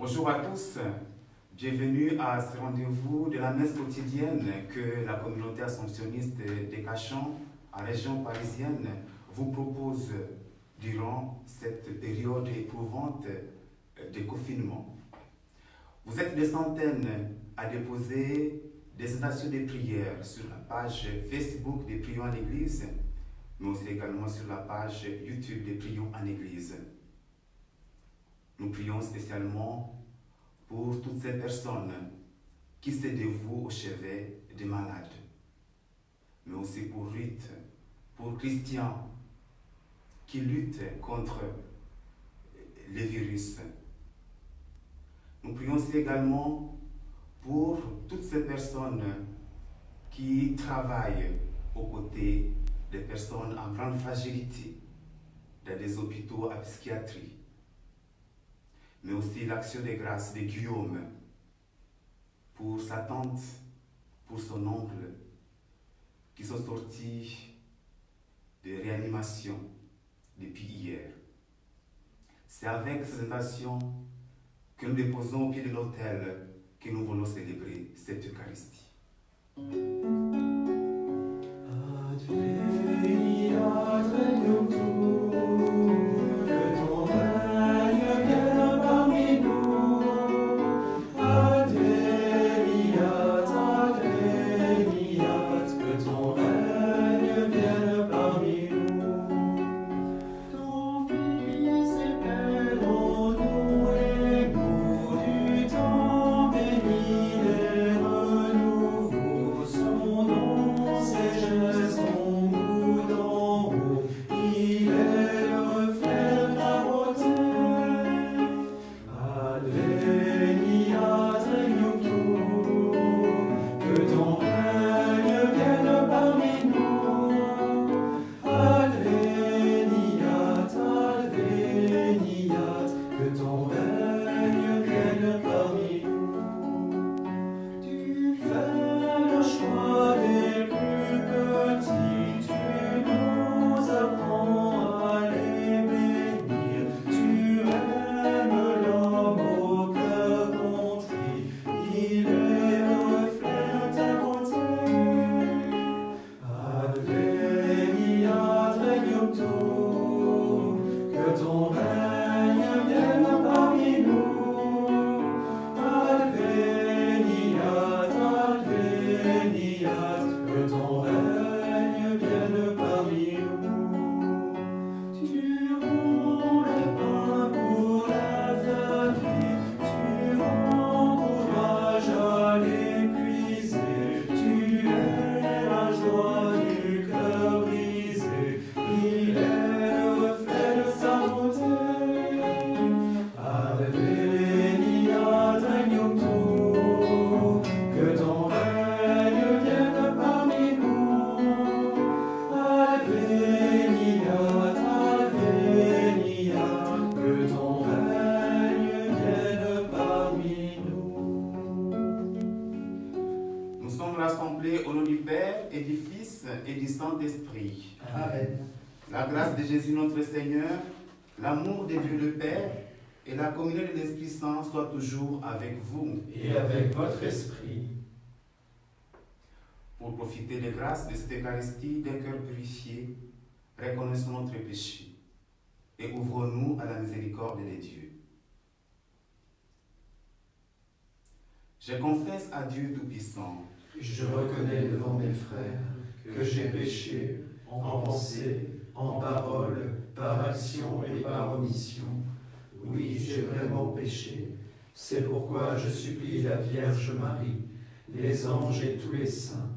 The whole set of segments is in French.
Bonjour à tous, bienvenue à ce rendez-vous de la messe quotidienne que la communauté assomptionniste des Cachans, en région parisienne, vous propose durant cette période éprouvante de confinement. Vous êtes des centaines à déposer des invitations de prière sur la page Facebook des Prions en Église, mais aussi également sur la page YouTube des Prions en Église. Nous prions spécialement pour toutes ces personnes qui se dévouent au chevet des malades, mais aussi pour Ruth, pour Christian, qui lutte contre les virus. Nous prions aussi également pour toutes ces personnes qui travaillent aux côtés des personnes en grande fragilité dans des hôpitaux à psychiatrie, mais aussi l'action de grâce de Guillaume pour sa tante, pour son oncle, qui sont sortis de réanimation depuis hier. C'est avec ces invitations que nous déposons au pied de l'autel que nous voulons célébrer cette Eucharistie. Au nom du Père et du Fils et du Saint-Esprit. Amen. La grâce de Jésus notre Seigneur, l'amour de Dieu le Père et la communion de l'Esprit Saint soient toujours avec vous. Et avec votre esprit. Pour profiter des grâces de cette Eucharistie d'un cœur purifié, reconnaissons notre péché et ouvrons-nous à la miséricorde de Dieu. Je confesse à Dieu Tout-Puissant. Je reconnais devant mes frères que j'ai péché en pensée, en parole, par action et par omission. Oui, j'ai vraiment péché. C'est pourquoi je supplie la Vierge Marie, les anges et tous les saints,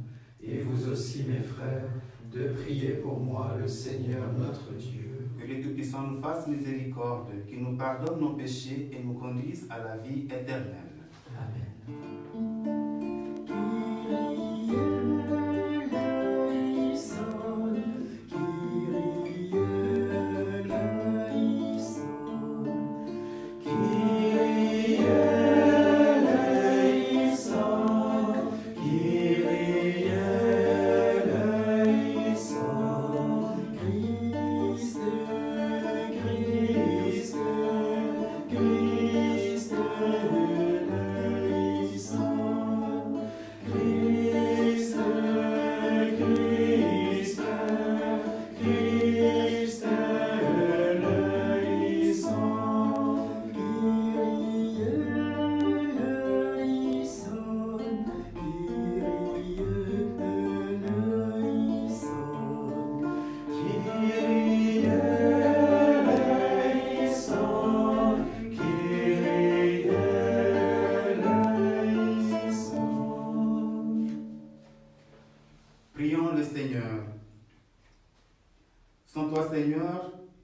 et vous aussi mes frères, de prier pour moi le Seigneur notre Dieu. Que le Tout-Puissant nous fasse miséricorde, qu'il nous pardonne nos péchés et nous conduise à la vie éternelle. Amen. Christ,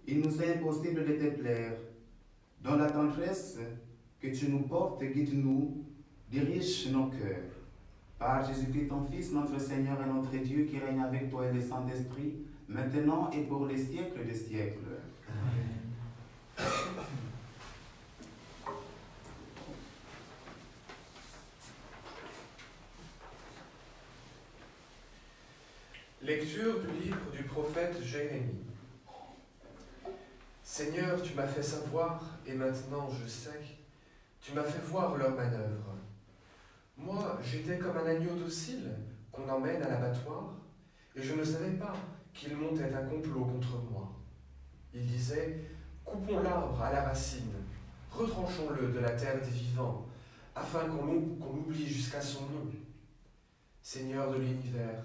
il nous est impossible de te plaire. Dans la tendresse que tu nous portes, guide-nous, dirige nos cœurs. Par Jésus-Christ, ton Fils, notre Seigneur et notre Dieu, qui règne avec toi et le Saint-Esprit, maintenant et pour les siècles des siècles. Amen. Lecture du livre du prophète Jérémie. Seigneur, tu m'as fait savoir, et maintenant je sais, tu m'as fait voir leurs manœuvres. Moi, j'étais comme un agneau docile qu'on emmène à l'abattoir, et je ne savais pas qu'il montait un complot contre moi. Il disait, coupons l'arbre à la racine, retranchons-le de la terre des vivants, afin qu'on oublie jusqu'à son nom. Seigneur de l'univers,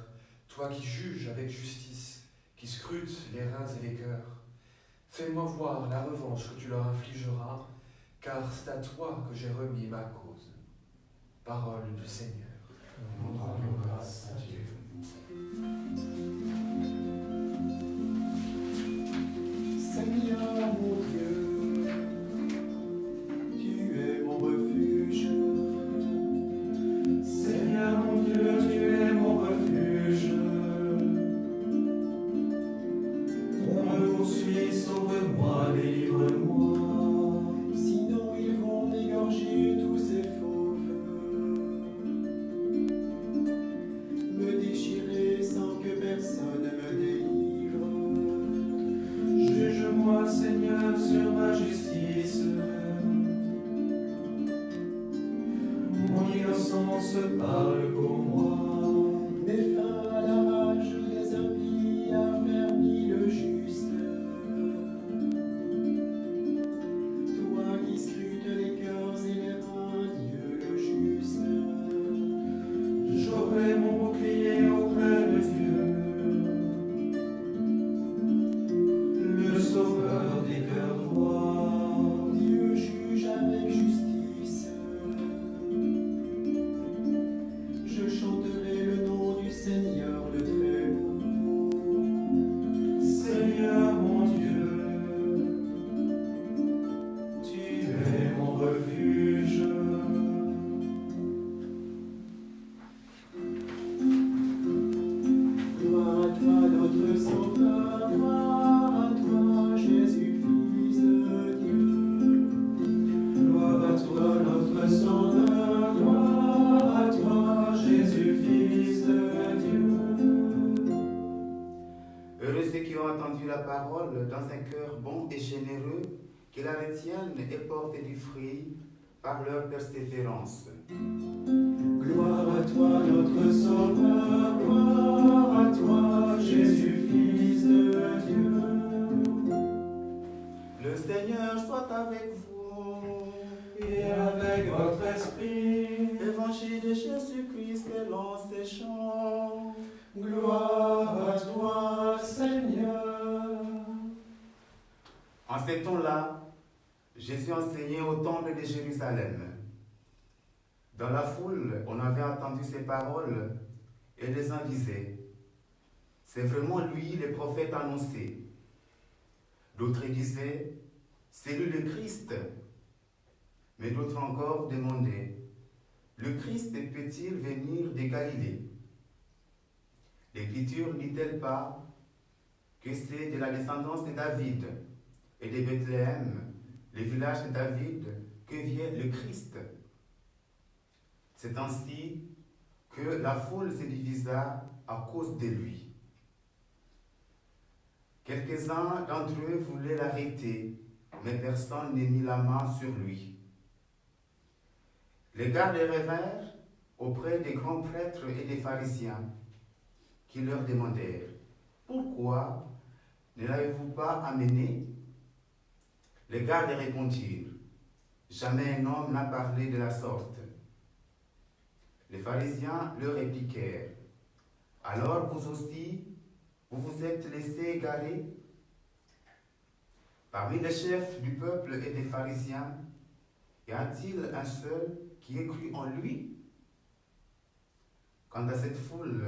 toi qui juges avec justice, qui scrutes les reins et les cœurs, fais-moi voir la revanche que tu leur infligeras, car c'est à toi que j'ai remis ma cause. Parole du Seigneur. Nous rendons grâce à Dieu. Seigneur mon Dieu, tu es mon refuge. Seigneur mon Dieu, tu es mon refuge. On me poursuit, sauve-moi, délivre-moi. Sinon ils vont m'égorger tous ces fauves, me déchirer sans que personne me délivre. Juge-moi, Seigneur, sur ma justice. Mon innocence parle pour moi. Mets fin à la rage des impies, affermis le juste. Toi qui scrutes les cœurs et les reins, Dieu le juste. J'aurai mon bouclier auprès de Dieu, le sauveur des cœurs droits. Dieu juge avec justice. Je chanterai le nom du Seigneur le Très-Haut. Seigneur mon Dieu, tu es mon refuge. Gloire à toi, notre Sauveur, gloire à toi, Jésus, Fils de Dieu. Gloire à toi, notre Sauveur, gloire à toi, Jésus, Fils de Dieu. Heureux ceux qui ont entendu la parole dans un cœur bon et généreux, qui la retiennent et portent du fruit par leur persévérance. Gloire à toi, notre Sauveur, gloire à toi, Jésus, Fils de Dieu. Le Seigneur soit avec vous. Et avec votre esprit, Évangile de Jésus-Christ selon ses chants. Gloire à toi, Seigneur. En ces temps-là, Jésus enseignait au temple de Jérusalem. Dans la foule, on avait entendu ces paroles et les uns disaient, c'est vraiment lui le prophète annoncé. D'autres disaient, c'est lui le Christ. Mais d'autres encore demandaient, le Christ peut-il venir de Galilée? L'Écriture ne dit-elle pas que c'est de la descendance de David et de Bethléem, le village de David, que vient le Christ? C'est ainsi que la foule se divisa à cause de lui. Quelques-uns d'entre eux voulaient l'arrêter, mais personne ne mit la main sur lui. Les gardes revinrent auprès des grands prêtres et des pharisiens, qui leur demandèrent, « Pourquoi ne l'avez-vous pas amené ?» Les gardes répondirent, « Jamais un homme n'a parlé de la sorte. » Les pharisiens leur répliquèrent, « Alors vous aussi, vous vous êtes laissés égarer ?» Parmi les chefs du peuple et des pharisiens, y a-t-il un seul qui ait cru en lui? Quant à cette foule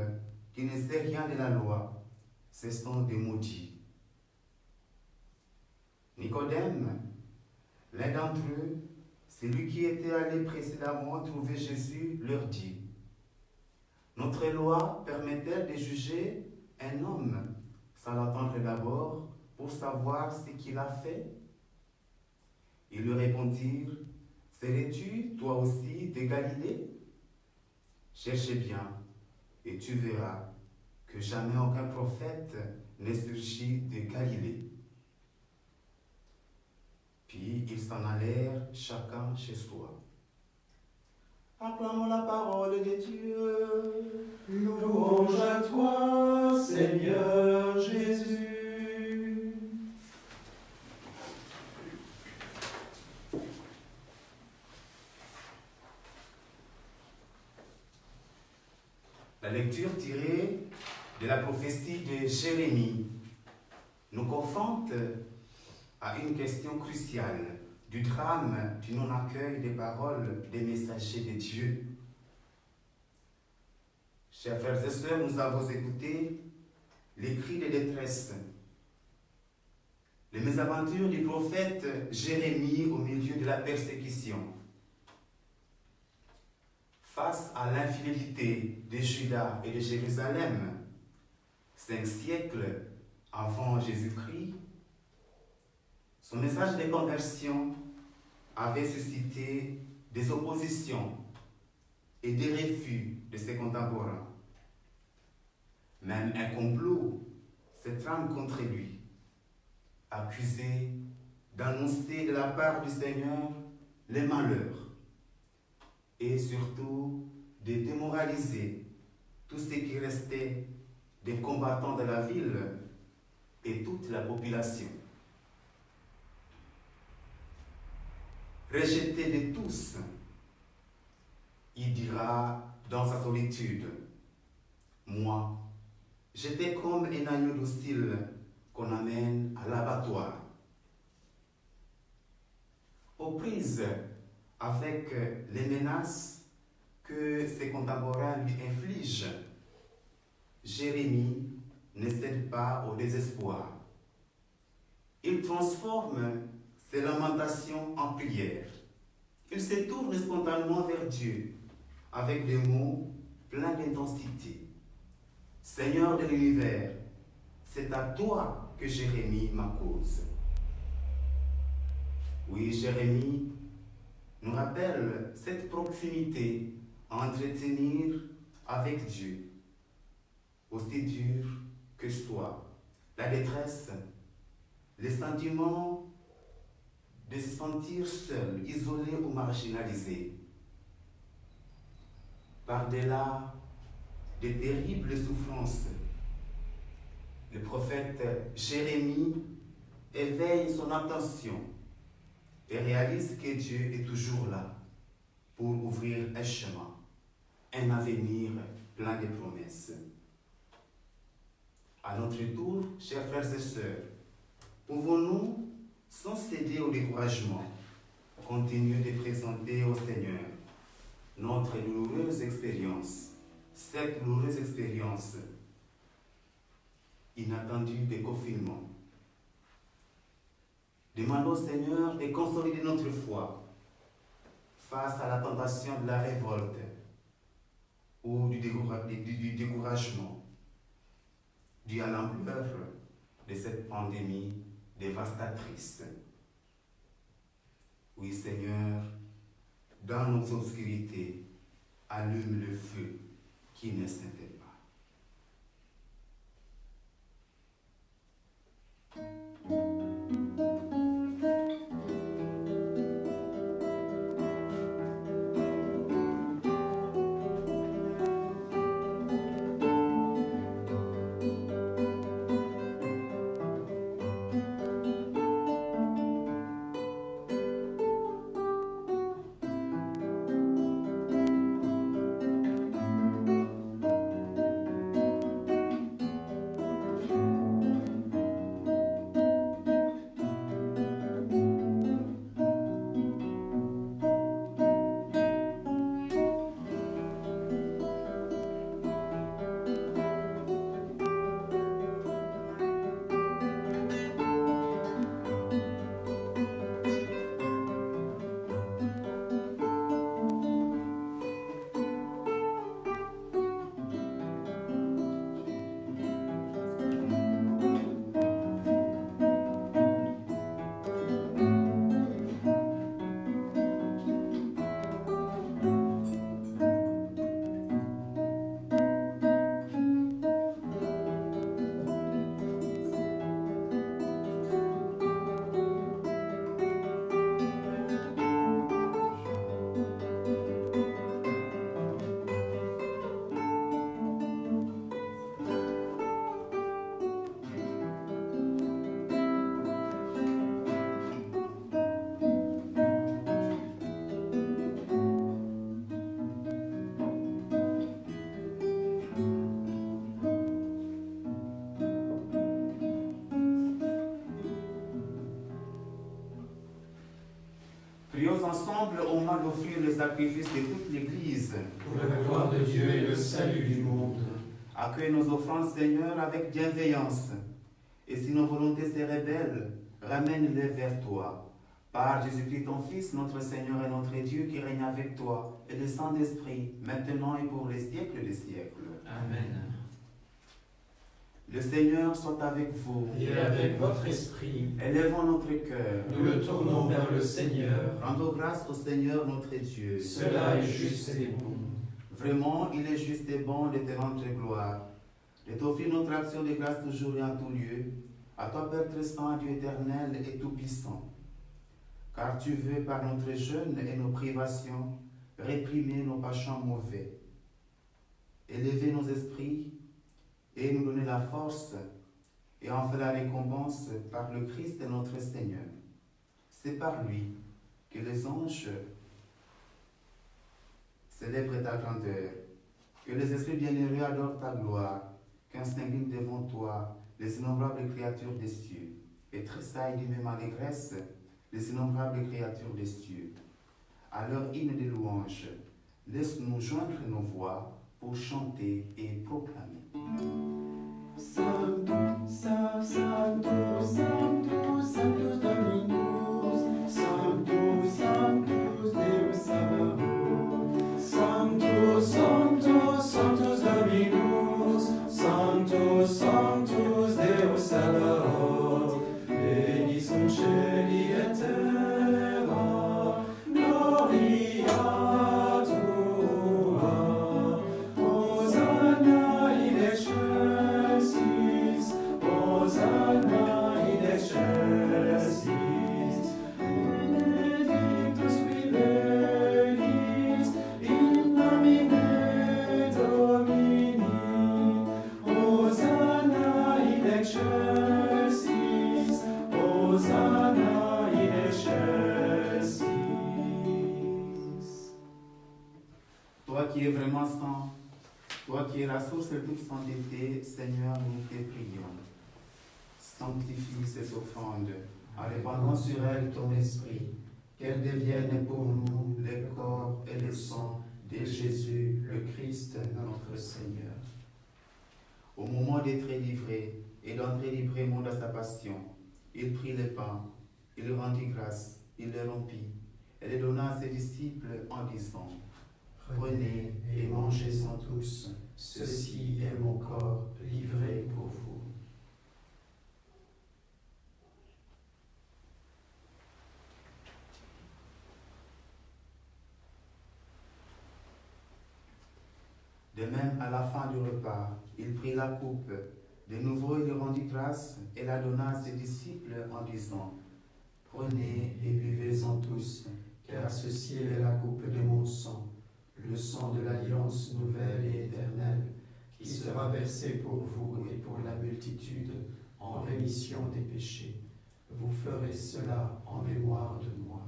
qui ne sait rien de la loi, ce sont des maudits. Nicodème, l'un d'entre eux, celui qui était allé précédemment trouver Jésus, leur dit: Notre loi permet-elle de juger un homme sans l'attendre d'abord pour savoir ce qu'il a fait? Ils lui répondirent: Serais-tu toi aussi de Galilée? Cherchez bien, et tu verras que jamais aucun prophète n'est surgi de Galilée. Puis ils s'en allèrent chacun chez soi. Acclamons la parole de Dieu. Louange à toi, Seigneur Jésus. La lecture tirée de la prophétie de Jérémie nous confronte à une question cruciale du drame du non-accueil des paroles des messagers de Dieu. Chers frères et sœurs, nous avons écouté les cris de détresse, les mésaventures du prophète Jérémie au milieu de la persécution. Face à l'infidélité de Juda et de Jérusalem, 5 siècles avant Jésus-Christ, son message de conversion avait suscité des oppositions et des refus de ses contemporains. Même un complot se trame contre lui, accusé d'annoncer de la part du Seigneur les malheurs et surtout de démoraliser tout ce qui restait des combattants de la ville et toute la population. Rejeté de tous, il dira dans sa solitude: Moi, j'étais comme un agneau docile qu'on amène à l'abattoir. Aux prises avec les menaces que ses contemporains lui infligent, Jérémie ne cède pas au désespoir. Il transforme ses lamentations en prières. Il se tourne spontanément vers Dieu avec des mots pleins d'intensité. Seigneur de l'univers, c'est à toi que Jérémie m'accuse. Oui, Jérémie nous rappelle cette proximité à entretenir avec Dieu, aussi dur que soit la détresse, les sentiments de se sentir seul, isolé ou marginalisé. Par-delà de terribles souffrances, le prophète Jérémie éveille son attention et réalise que Dieu est toujours là pour ouvrir un chemin, un avenir plein de promesses. À notre tour, chers frères et sœurs, pouvons-nous, sans céder au découragement, continuer de présenter au Seigneur notre douloureuse expérience, cette douloureuse expérience inattendue de confinement. Demandons au Seigneur de consolider notre foi face à la tentation de la révolte ou du découragement dû à l'ampleur de cette pandémie dévastatrice. Oui, Seigneur, dans nos obscurités, allume le feu qui ne s'éteint pas. Prions ensemble au moment d'offrir le sacrifice de toute l'Église. Pour la gloire de Dieu et le salut du monde. Accueille nos offrandes, Seigneur, avec bienveillance. Et si nos volontés se rebellent, ramène-les vers toi. Par Jésus-Christ, ton Fils, notre Seigneur et notre Dieu, qui règne avec toi, et le Saint-Esprit, maintenant et pour les siècles des siècles. Amen. Le Seigneur soit avec vous. Et avec votre esprit, Élevons notre cœur. nous le tournons vers le Seigneur. Rendons grâce au Seigneur notre Dieu. Cela est juste et bon. Vraiment, il est juste et bon de te rendre gloire, de t'offrir notre action de grâce toujours et en tout lieu, à toi, Père très saint, Dieu éternel et tout-puissant. Car tu veux, par notre jeûne et nos privations, réprimer nos péchés mauvais, élever nos esprits et nous donner la force et en faire la récompense par le Christ notre Seigneur. C'est par lui que les anges célèbrent ta grandeur, que les esprits bienheureux adorent ta gloire, qu'un s'incline devant toi les innombrables créatures des cieux, et tressaillent d'une même allégresse les innombrables créatures des cieux. À leur hymne de louange, laisse-nous joindre nos voix pour chanter et proclamer. Sanctus, Sanctus, Sanctus, Sanctus Dominus, Sanctus, Sanctus Deus Sabaoth. Sanctus, Sanctus, Sanctus Dominus, Sanctus, Sanctus Deus Sabaoth. Benis sunt celi et terra, gloria tua. Hosanna in excelsis, Hosanna in excelsis. Benedictus qui venit in nomine Domini. Hosanna in excelsis, Hosanna in excelsis. Toi qui es vraiment saint, toi qui es la source de toute sainteté, Seigneur, nous te prions. Sanctifie ces offrandes, en répandant sur elles ton esprit, qu'elles deviennent pour nous le corps et le sang de Jésus, le Christ, notre Seigneur. Au moment d'être livré et d'entrer librement dans sa passion, il prit le pain, il rendit grâce, il le rompit, et le donna à ses disciples en disant: Prenez et mangez-en tous, ceci est mon corps livré pour vous. De même, à la fin du repas, il prit la coupe. De nouveau, il rendit grâce et la donna à ses disciples en disant: Prenez et buvez-en tous, car ceci est la coupe de mon sang, le sang de l'alliance nouvelle et éternelle, qui sera versé pour vous et pour la multitude en rémission des péchés. Vous ferez cela en mémoire de moi.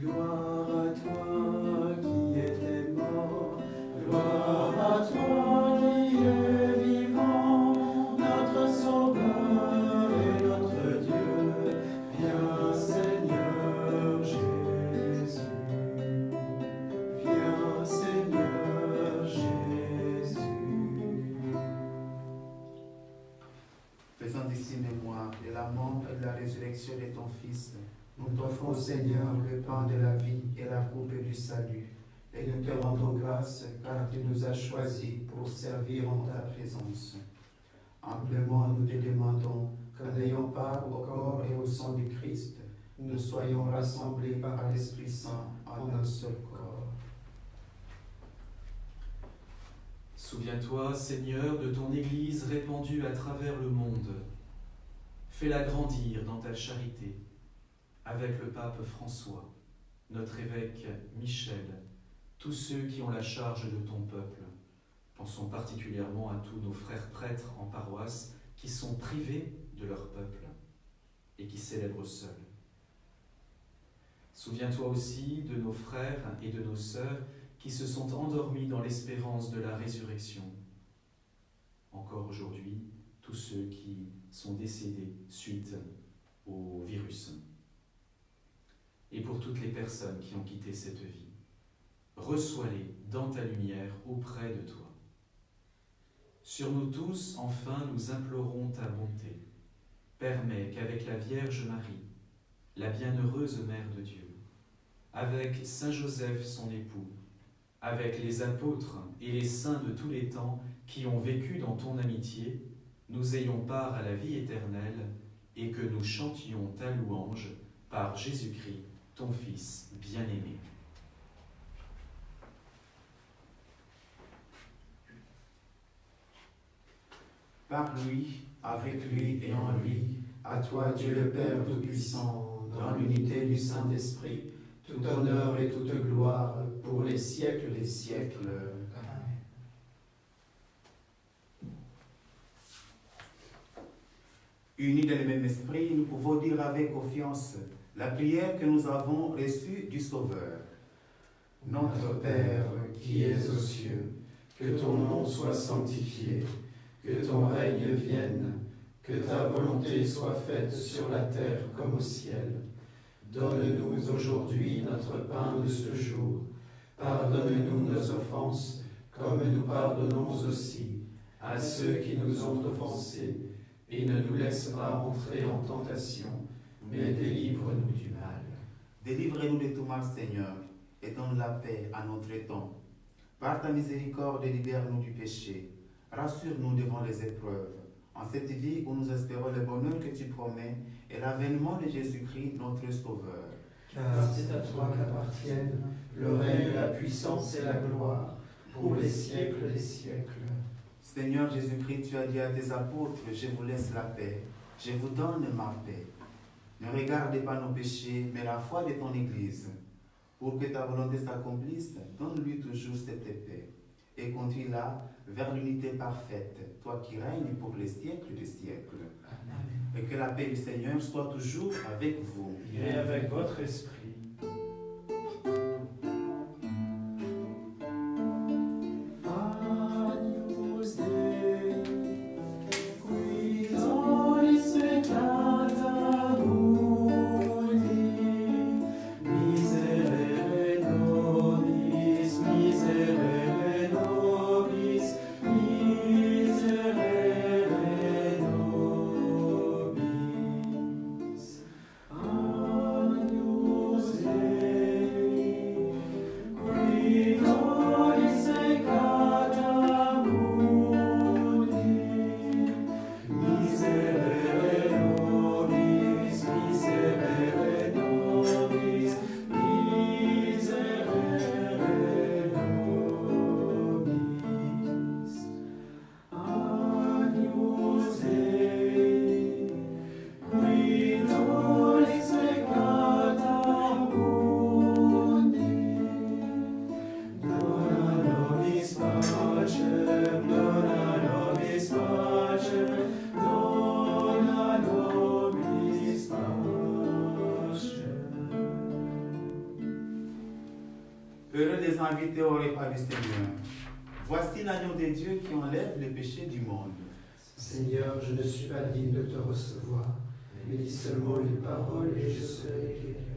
Gloire à toi qui étais mort, gloire à toi qui es vivant, notre Sauveur et notre Dieu. Viens Seigneur Jésus, viens Seigneur Jésus. Faisant ici mémoire de la mort et de la résurrection de ton Fils, nous t'offrons, Seigneur, le pain de la vie et la coupe du salut, et nous te rendons grâce, car tu nous as choisis pour servir en ta présence. Humblement, nous te demandons qu'en ayant part au corps et au sang du Christ, nous soyons rassemblés par l'Esprit Saint en un seul corps. Souviens-toi, Seigneur, de ton Église répandue à travers le monde. Fais-la grandir dans ta charité, avec le pape François, notre évêque Michel, tous ceux qui ont la charge de ton peuple. Pensons particulièrement à tous nos frères prêtres en paroisse qui sont privés de leur peuple et qui célèbrent seuls. Souviens-toi aussi de nos frères et de nos sœurs qui se sont endormis dans l'espérance de la résurrection. Encore aujourd'hui, tous ceux qui sont décédés suite au virus. Et pour toutes les personnes qui ont quitté cette vie, reçois-les dans ta lumière auprès de toi. Sur nous tous, enfin, nous implorons ta bonté. Permets qu'avec la Vierge Marie, la bienheureuse Mère de Dieu, avec Saint Joseph son époux, avec les apôtres et les saints de tous les temps qui ont vécu dans ton amitié, nous ayons part à la vie éternelle et que nous chantions ta louange par Jésus-Christ, ton Fils bien-aimé. Par lui, avec lui et en lui, à toi Dieu le Père Tout-Puissant, dans l'unité du Saint-Esprit, tout honneur et toute gloire pour les siècles des siècles. Amen. Unis dans le même esprit, nous pouvons dire avec confiance la prière que nous avons reçue du Sauveur. Notre Père, qui es aux cieux, que ton nom soit sanctifié, que ton règne vienne, que ta volonté soit faite sur la terre comme au ciel. Donne-nous aujourd'hui notre pain de ce jour. Pardonne-nous nos offenses, comme nous pardonnons aussi à ceux qui nous ont offensés. Et ne nous laisse pas entrer en tentation, mais délivre-nous du mal. Délivrez-nous de tout mal, Seigneur, et donne la paix à notre temps. Par ta miséricorde, libère-nous du péché. Rassure-nous devant les épreuves. En cette vie où nous espérons le bonheur que tu promets et l'avènement de Jésus-Christ, notre Sauveur. Car c'est à toi qu'appartiennent le règne, la puissance et la gloire, pour les siècles des siècles. Seigneur Jésus-Christ, tu as dit à tes apôtres, je vous laisse la paix, je vous donne ma paix. Ne regardez pas nos péchés, mais la foi de ton Église. Pour que ta volonté s'accomplisse, donne-lui toujours cette paix et conduis-la vers l'unité parfaite, toi qui règnes pour les siècles des siècles. Amen. Et que la paix du Seigneur soit toujours avec vous. Et avec votre esprit. Heureux des invités au repas du Seigneur. Voici l'agneau de Dieu qui enlève les péchés du monde. Seigneur, je ne suis pas digne de te recevoir, mais dis seulement une parole et je serai guéri.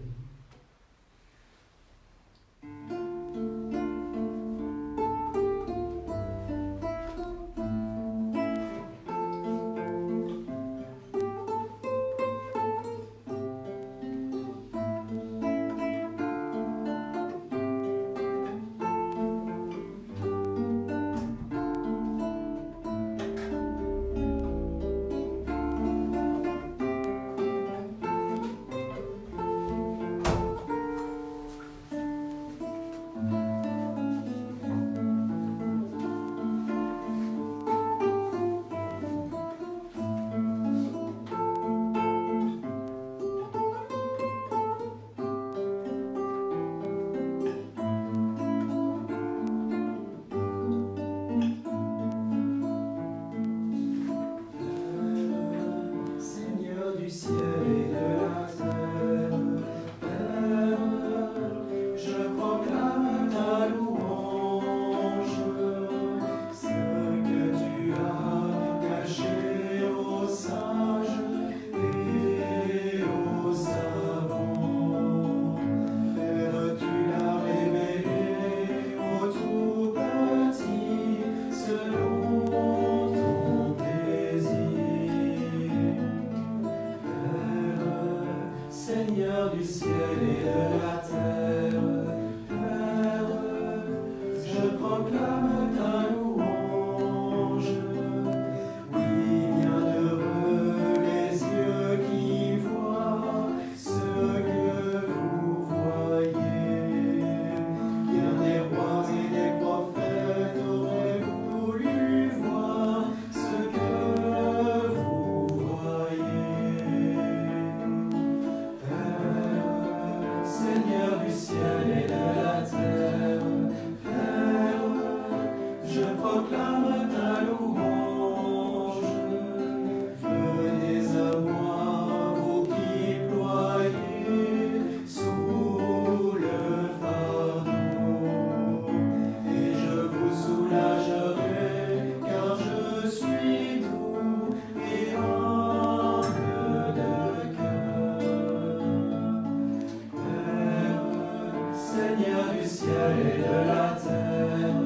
Seigneur du ciel et de la terre,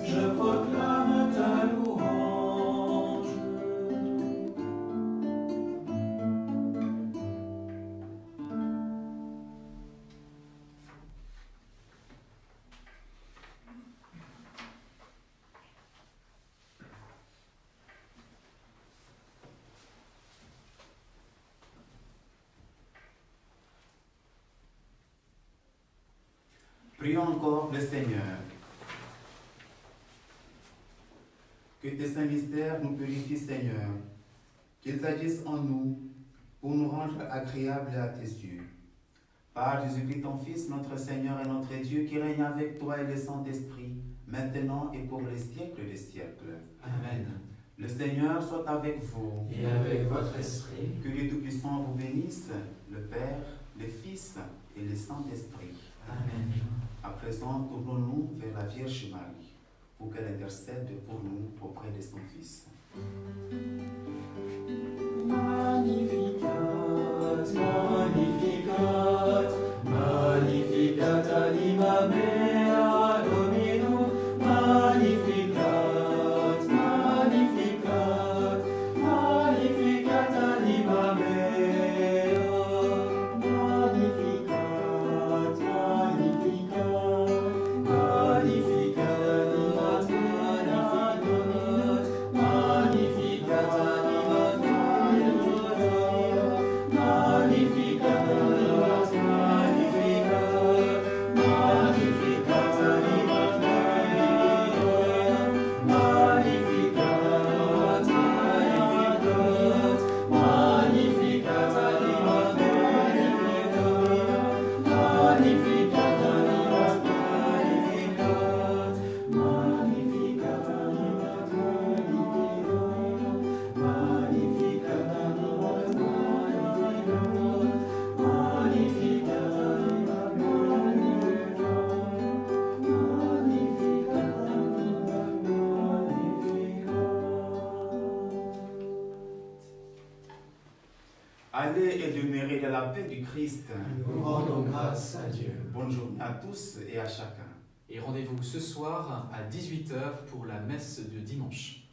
je proclame ta louange. Prions encore le Seigneur. Que tes saints mystères nous purifient, Seigneur, qu'ils agissent en nous pour nous rendre agréables à tes yeux. Par Jésus-Christ, ton Fils, notre Seigneur et notre Dieu, qui règne avec toi et le Saint-Esprit, maintenant et pour les siècles des siècles. Amen. Le Seigneur soit avec vous. Et avec votre esprit, Que Dieu Tout-Puissant vous bénisse, le Père, le Fils et le Saint-Esprit. Amen. À présent, tournons-nous vers la Vierge Marie, pour qu'elle intercède pour nous auprès de son Fils. Magnificat, Magnificat, Magnificat anima mea Dominum, Magnificat, Magnificat, Magnificat anima mea, Magnificat, Magnificat, Magnificat anima mea Dominum, Magnificat anima Allez et demeurez dans la paix du Christ. nous rendons grâce à Dieu. Bonne journée à tous et à chacun. Et rendez-vous ce soir à 18h pour la messe de dimanche.